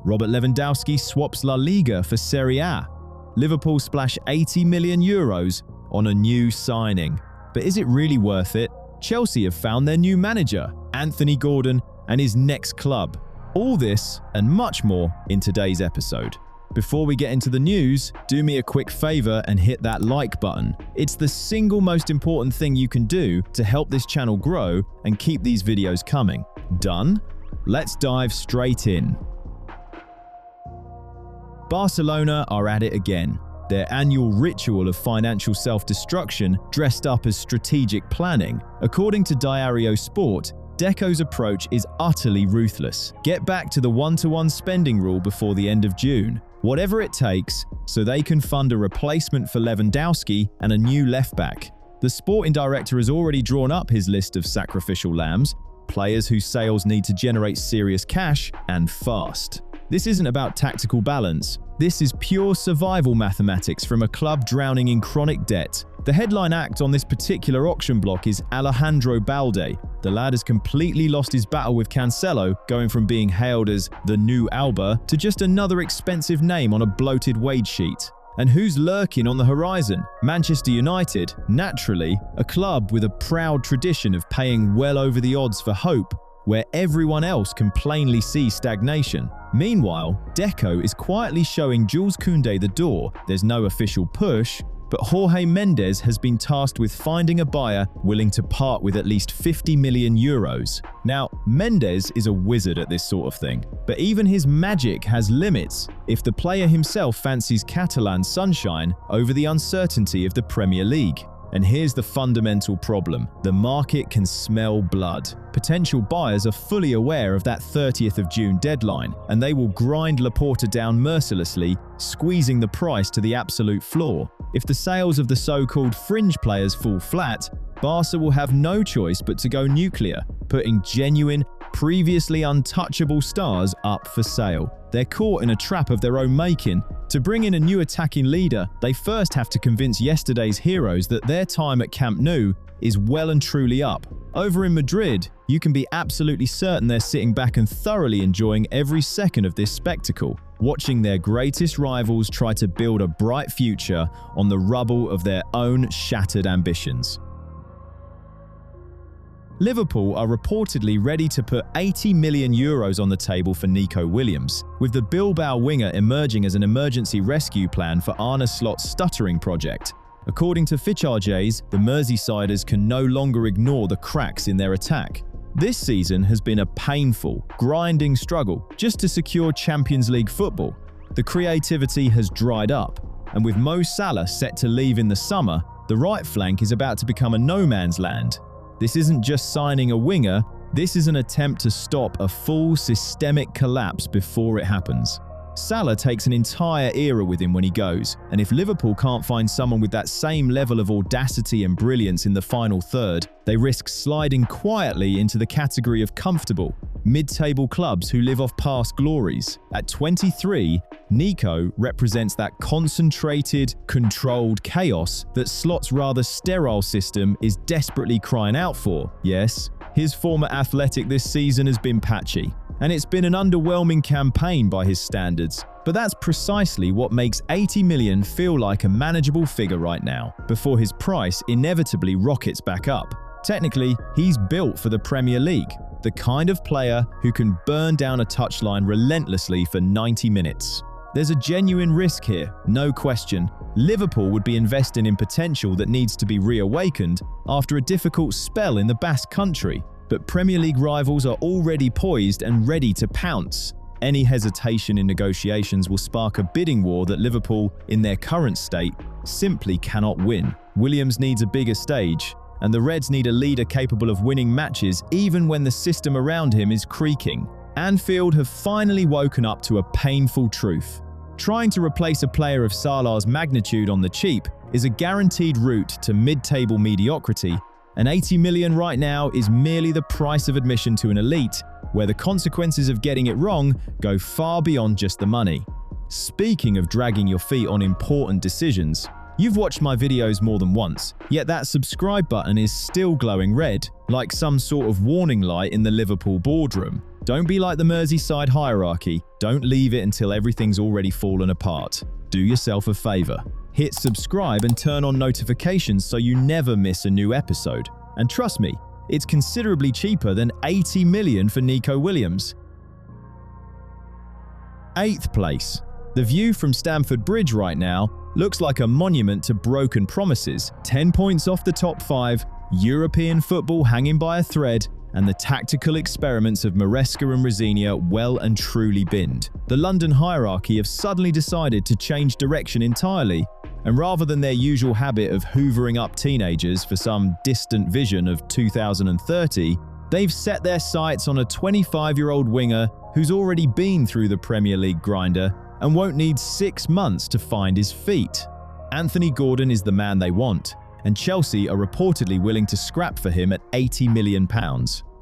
Robert Lewandowski swaps La Liga for Serie A. Liverpool splash €80 million on a new signing. But is it really worth it? Chelsea have found their new manager, Anthony Gordon, and his next club. All this and much more in today's episode. Before we get into the news, do me a quick favor and hit that like button. It's the single most important thing you can do to help this channel grow and keep these videos coming. Done? Let's dive straight in. Barcelona are at it again. Their annual ritual of financial self-destruction dressed up as strategic planning. According to Diario Sport, Deco's approach is utterly ruthless. Get back to the one-to-one spending rule before the end of June. Whatever it takes, so they can fund a replacement for Lewandowski and a new left-back. The sporting director has already drawn up his list of sacrificial lambs, players whose sales need to generate serious cash and fast. This isn't about tactical balance. This is pure survival mathematics from a club drowning in chronic debt. The headline act on this particular auction block is Alejandro Balde. The lad has completely lost his battle with Cancelo, going from being hailed as the new Alba to just another expensive name on a bloated wage sheet. And who's lurking on the horizon? Manchester United, naturally, a club with a proud tradition of paying well over the odds for hope, where everyone else can plainly see stagnation. Meanwhile, Deco is quietly showing Jules Koundé the door. There's no official push, but Jorge Mendes has been tasked with finding a buyer willing to part with at least €50 million. Now, Mendes is a wizard at this sort of thing, but even his magic has limits if the player himself fancies Catalan sunshine over the uncertainty of the Premier League. And here's the fundamental problem. The market can smell blood. Potential buyers are fully aware of that 30th of June deadline, and they will grind Laporta down mercilessly, squeezing the price to the absolute floor. If the sales of the so-called fringe players fall flat, Barca will have no choice but to go nuclear, putting genuine, previously untouchable stars up for sale. They're caught in a trap of their own making. To bring in a new attacking leader, they first have to convince yesterday's heroes that their time at Camp Nou is well and truly up. Over in Madrid, you can be absolutely certain they're sitting back and thoroughly enjoying every second of this spectacle, watching their greatest rivals try to build a bright future on the rubble of their own shattered ambitions. Liverpool are reportedly ready to put €80 million on the table for Nico Williams, with the Bilbao winger emerging as an emergency rescue plan for Arne Slot's stuttering project. According to Ficharges, the Merseysiders can no longer ignore the cracks in their attack. This season has been a painful, grinding struggle just to secure Champions League football. The creativity has dried up, and with Mo Salah set to leave in the summer, the right flank is about to become a no-man's land. This isn't just signing a winger, this is an attempt to stop a full systemic collapse before it happens. Salah takes an entire era with him when he goes, and if Liverpool can't find someone with that same level of audacity and brilliance in the final third, they risk sliding quietly into the category of comfortable, mid-table clubs who live off past glories. At 23, Nico represents that concentrated, controlled chaos that Slot's rather sterile system is desperately crying out for. Yes, his former Athletic this season has been patchy, and it's been an underwhelming campaign by his standards. But that's precisely what makes €80 million feel like a manageable figure right now, before his price inevitably rockets back up. Technically, he's built for the Premier League, the kind of player who can burn down a touchline relentlessly for 90 minutes. There's a genuine risk here, no question. Liverpool would be investing in potential that needs to be reawakened after a difficult spell in the Basque Country, but Premier League rivals are already poised and ready to pounce. Any hesitation in negotiations will spark a bidding war that Liverpool, in their current state, simply cannot win. Williams needs a bigger stage, and the Reds need a leader capable of winning matches even when the system around him is creaking. Anfield have finally woken up to a painful truth. Trying to replace a player of Salah's magnitude on the cheap is a guaranteed route to mid-table mediocrity, and 80 million right now is merely the price of admission to an elite, where the consequences of getting it wrong go far beyond just the money. Speaking of dragging your feet on important decisions, you've watched my videos more than once, yet that subscribe button is still glowing red, like some sort of warning light in the Liverpool boardroom. Don't be like the Merseyside hierarchy. Don't leave it until everything's already fallen apart. Do yourself a favor. Hit subscribe and turn on notifications so you never miss a new episode. And trust me, it's considerably cheaper than 80 million for Nico Williams. 8th place. The view from Stamford Bridge right now looks like a monument to broken promises. 10 points off the top 5, European football hanging by a thread, and the tactical experiments of Maresca and Rosinia well and truly binned. The London hierarchy have suddenly decided to change direction entirely, and rather than their usual habit of hoovering up teenagers for some distant vision of 2030, they've set their sights on a 25-year-old winger who's already been through the Premier League grinder and won't need 6 months to find his feet. Anthony Gordon is the man they want, and Chelsea are reportedly willing to scrap for him at £80 million.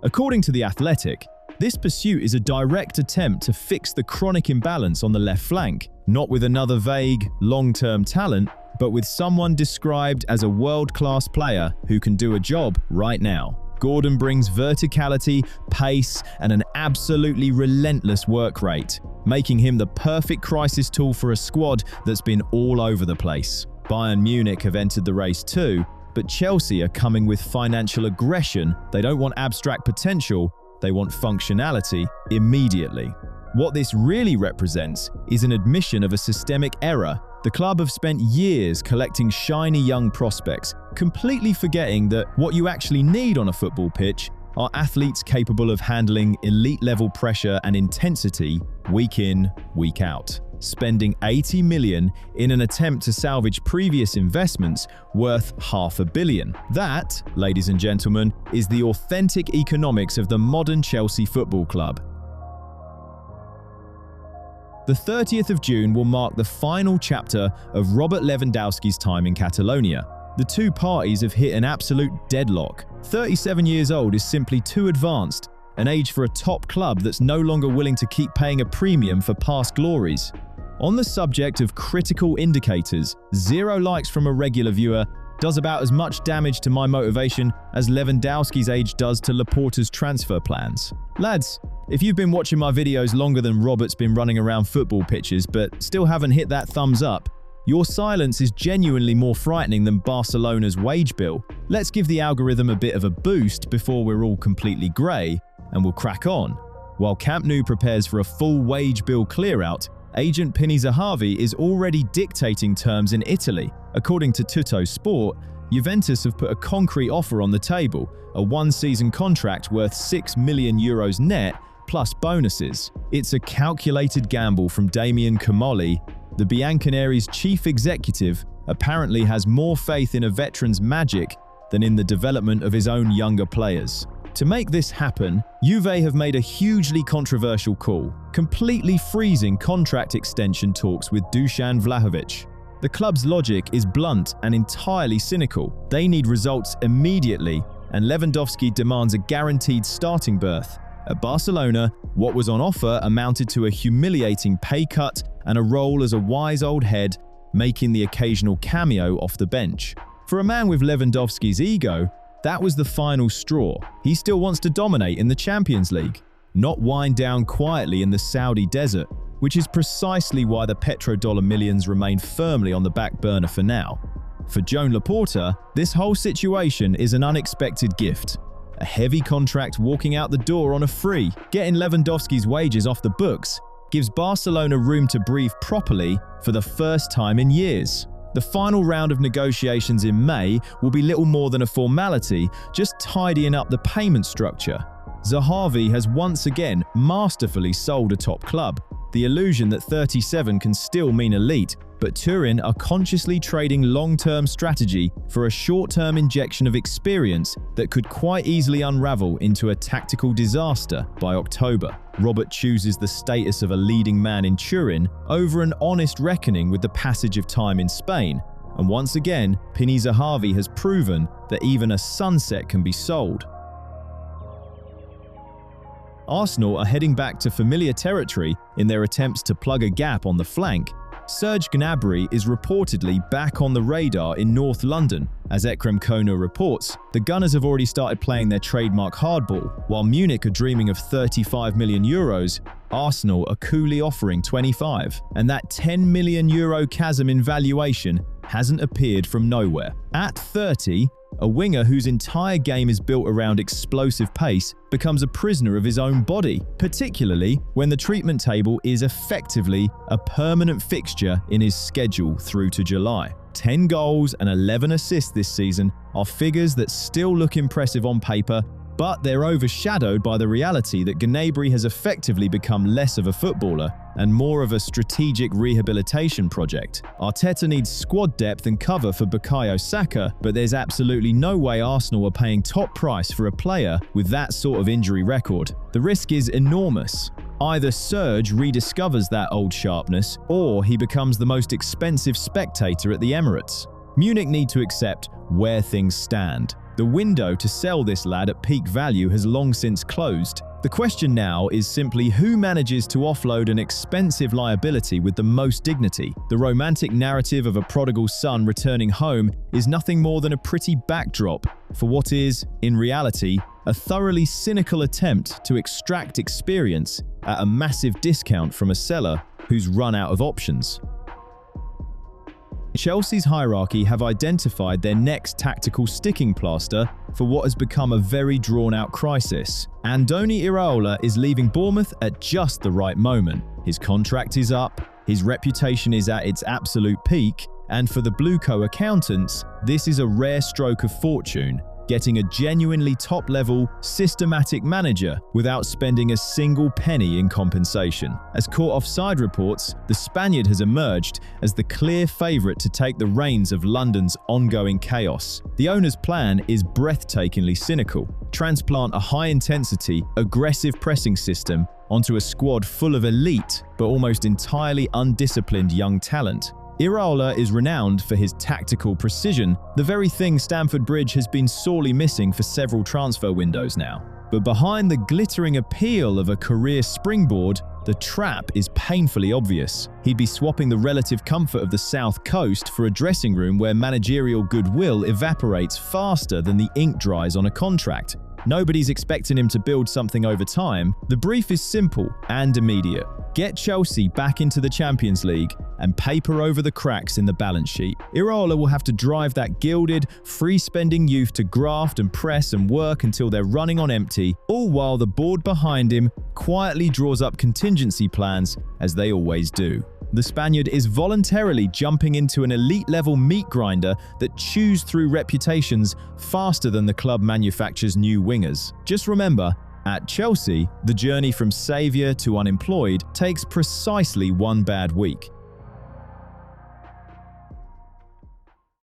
According to The Athletic, this pursuit is a direct attempt to fix the chronic imbalance on the left flank, not with another vague, long-term talent, but with someone described as a world-class player who can do a job right now. Gordon brings verticality, pace, and an absolutely relentless work rate, making him the perfect crisis tool for a squad that's been all over the place. Bayern Munich have entered the race too, but Chelsea are coming with financial aggression. They don't want abstract potential, they want functionality immediately. What this really represents is an admission of a systemic error. The club have spent years collecting shiny young prospects, completely forgetting that what you actually need on a football pitch are athletes capable of handling elite-level pressure and intensity week in, week out. Spending 80 million in an attempt to salvage previous investments worth £500 million. That, ladies and gentlemen, is the authentic economics of the modern Chelsea Football Club. The 30th of June will mark the final chapter of Robert Lewandowski's time in Catalonia. The two parties have hit an absolute deadlock. 37 years old is simply too advanced, an age for a top club that's no longer willing to keep paying a premium for past glories. On the subject of critical indicators, 0 likes from a regular viewer does about as much damage to my motivation as Lewandowski's age does to Laporta's transfer plans. Lads, if you've been watching my videos longer than Robert's been running around football pitches but still haven't hit that thumbs up, your silence is genuinely more frightening than Barcelona's wage bill. Let's give the algorithm a bit of a boost before we're all completely grey, and we'll crack on. While Camp Nou prepares for a full wage bill clear-out, agent Pini Zahavi is already dictating terms in Italy. According to Tutto Sport, Juventus have put a concrete offer on the table, a one-season contract worth €6 million net plus bonuses. It's a calculated gamble from Damian Comolli. The Bianconeri's chief executive apparently has more faith in a veteran's magic than in the development of his own younger players. To make this happen, Juve have made a hugely controversial call, completely freezing contract extension talks with Dusan Vlahovic. The club's logic is blunt and entirely cynical. They need results immediately, and Lewandowski demands a guaranteed starting berth. At Barcelona, what was on offer amounted to a humiliating pay cut and a role as a wise old head, making the occasional cameo off the bench. For a man with Lewandowski's ego, that was the final straw. He still wants to dominate in the Champions League, not wind down quietly in the Saudi desert, which is precisely why the petrodollar millions remain firmly on the back burner for now. For Joan Laporta, this whole situation is an unexpected gift. A heavy contract walking out the door on a free, getting Lewandowski's wages off the books, gives Barcelona room to breathe properly for the first time in years. The final round of negotiations in May will be little more than a formality, just tidying up the payment structure. Zahavi has once again masterfully sold a top club. The illusion that 37 can still mean elite, but Turin are consciously trading long-term strategy for a short-term injection of experience that could quite easily unravel into a tactical disaster by October. Robert chooses the status of a leading man in Turin over an honest reckoning with the passage of time in Spain, and once again, Pini Zahavi has proven that even a sunset can be sold. Arsenal are heading back to familiar territory in their attempts to plug a gap on the flank. Serge Gnabry is reportedly back on the radar in North London. As Ekrem Kono reports, the Gunners have already started playing their trademark hardball. While Munich are dreaming of 35 million euros, Arsenal are coolly offering 25. And that 10 million euro chasm in valuation hasn't appeared from nowhere. At 30, a winger whose entire game is built around explosive pace becomes a prisoner of his own body, particularly when the treatment table is effectively a permanent fixture in his schedule through to July. 10 goals and 11 assists this season are figures that still look impressive on paper, but they're overshadowed by the reality that Gnabry has effectively become less of a footballer and more of a strategic rehabilitation project. Arteta needs squad depth and cover for Bukayo Saka, but there's absolutely no way Arsenal are paying top price for a player with that sort of injury record. The risk is enormous. Either Serge rediscovers that old sharpness, or he becomes the most expensive spectator at the Emirates. Munich need to accept where things stand. The window to sell this lad at peak value has long since closed. The question now is simply who manages to offload an expensive liability with the most dignity. The romantic narrative of a prodigal son returning home is nothing more than a pretty backdrop for what is, in reality, a thoroughly cynical attempt to extract experience at a massive discount from a seller who's run out of options. Chelsea's hierarchy have identified their next tactical sticking plaster for what has become a very drawn-out crisis. Andoni Iraola is leaving Bournemouth at just the right moment. His contract is up, his reputation is at its absolute peak, and for the Blueco accountants, this is a rare stroke of fortune, getting a genuinely top-level, systematic manager without spending a single penny in compensation. As Court Offside reports, the Spaniard has emerged as the clear favourite to take the reins of London's ongoing chaos. The owner's plan is breathtakingly cynical. Transplant a high-intensity, aggressive pressing system onto a squad full of elite, but almost entirely undisciplined young talent. Iraola is renowned for his tactical precision, the very thing Stamford Bridge has been sorely missing for several transfer windows now. But behind the glittering appeal of a career springboard, the trap is painfully obvious. He'd be swapping the relative comfort of the South Coast for a dressing room where managerial goodwill evaporates faster than the ink dries on a contract. Nobody's expecting him to build something over time. The brief is simple and immediate. Get Chelsea back into the Champions League and paper over the cracks in the balance sheet. Iraola will have to drive that gilded, free-spending youth to graft and press and work until they're running on empty, all while the board behind him quietly draws up contingency plans, as they always do. The Spaniard is voluntarily jumping into an elite-level meat grinder that chews through reputations faster than the club manufactures new wingers. Just remember, at Chelsea, the journey from saviour to unemployed takes precisely one bad week.